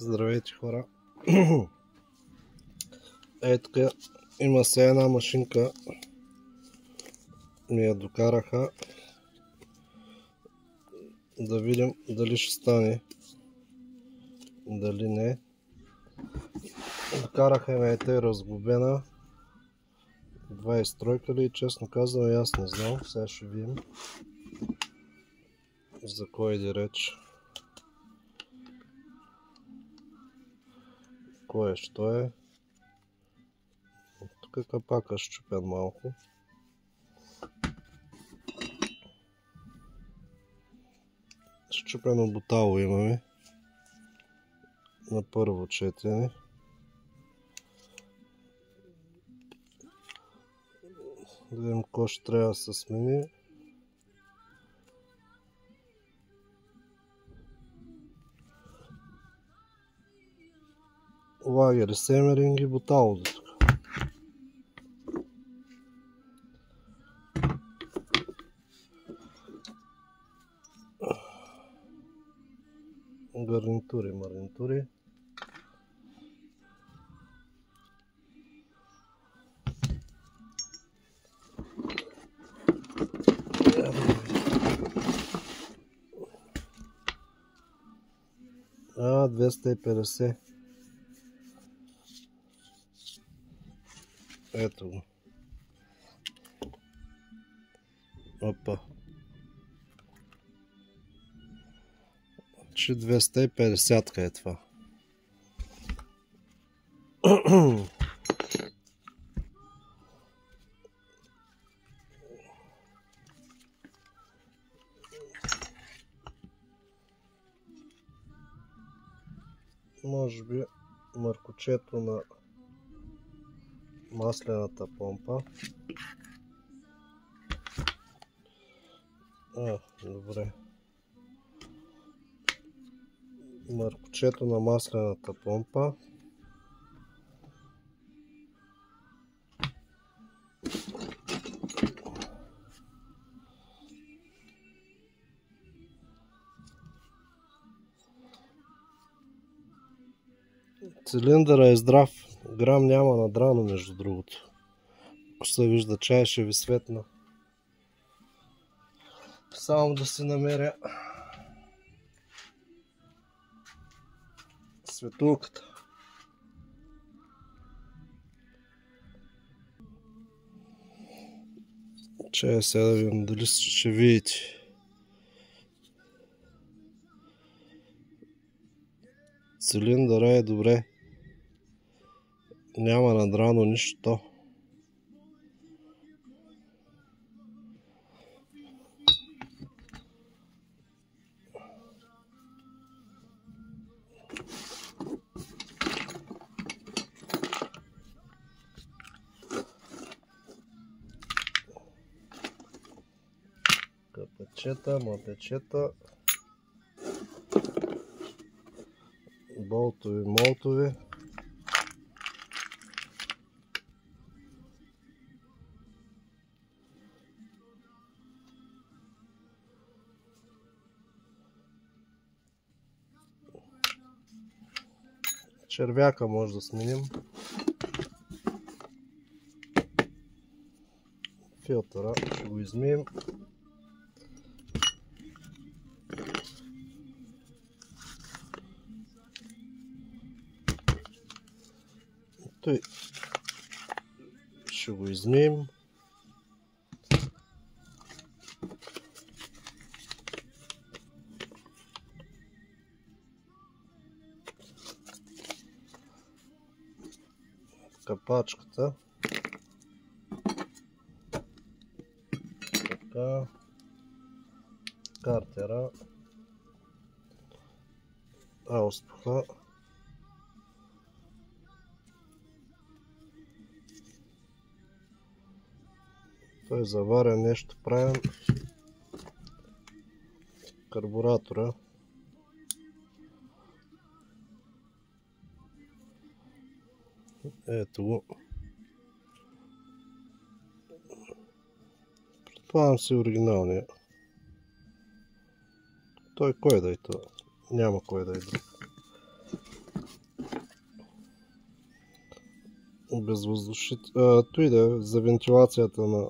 Здравейте, хора! Тук има се една машинка, ми я докараха, да видим дали ще стане, дали не. Докараха ме разглобена 23 ли, честно казвам, аз не знам, сега ще видим за кой иде реч. Кой е, що е? Тук капака щупен малко. Щупено бутало имаме на първо четене. Да видим какво ще трябва да се смени. Лагери, семеринги, бутало до тук. Гарнитури, марнитури. А, 250. Ето го. Опа. Че 250 е това. Може би маркочето на маслената помпа. Добре. Маркочето на маслената помпа. Цилиндъра е здрав. Грам няма надрано, между другото. Ако се вижда, чай ще ви светна. Само да си намеря светулката. Чай сега да видим дали ще видите. Цилиндъра е добре. Няма надрано нищо. Капачета, мотечета, болтови, молтови. Червяка може да сменим. Филтъра ще го измием. Той ще го измием. Капачката. Така. Картера. Ауспуха. Той заваря нещо правим. Карбуратора. Ето го. Предполагам си оригиналния. Той кой да е това? Няма кой да е друг. безвъздушител. Той да е за вентилацията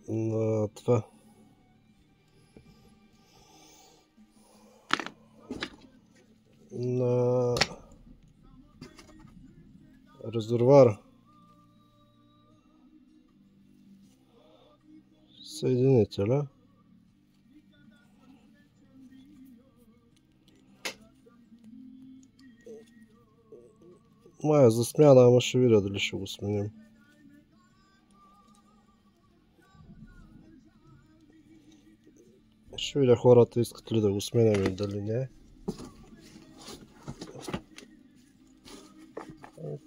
на това. На резервуара. Съединителя. Май е за смяна, ама ще видя дали ще го сменим. Ще видя хората искат ли да го сменим и дали не.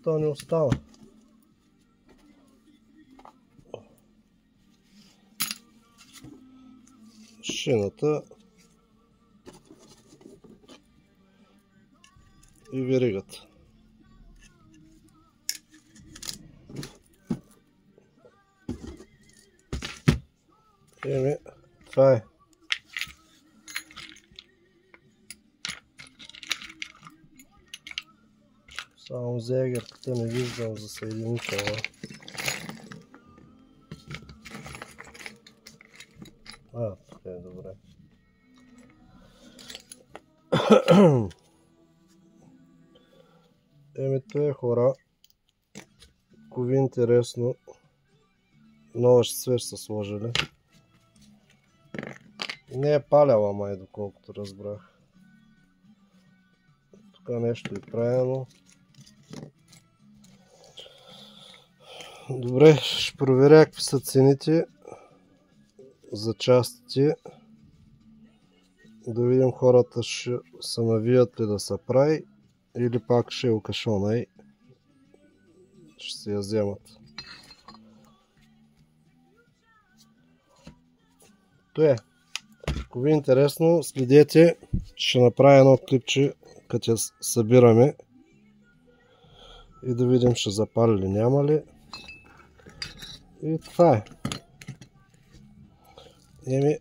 То не остава. Шината и веригата. Това е. Само зягерката не виждам за съединителя. Тук е добре. Това хора. Ако ви е интересно, нова свеж са сложили. Не е паляла май, доколкото разбрах. Тук нещо е правено. Добре, ще проверя какви са цените за частите. Да видим хората ще се навият ли да се прави или пак ще е окашона и ще се я вземат. Това е. Ако ви е интересно, следете, ще направя едно клипче, като я събираме и да видим ще запали ли, няма ли. И това е.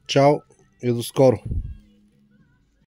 Чао и до скоро!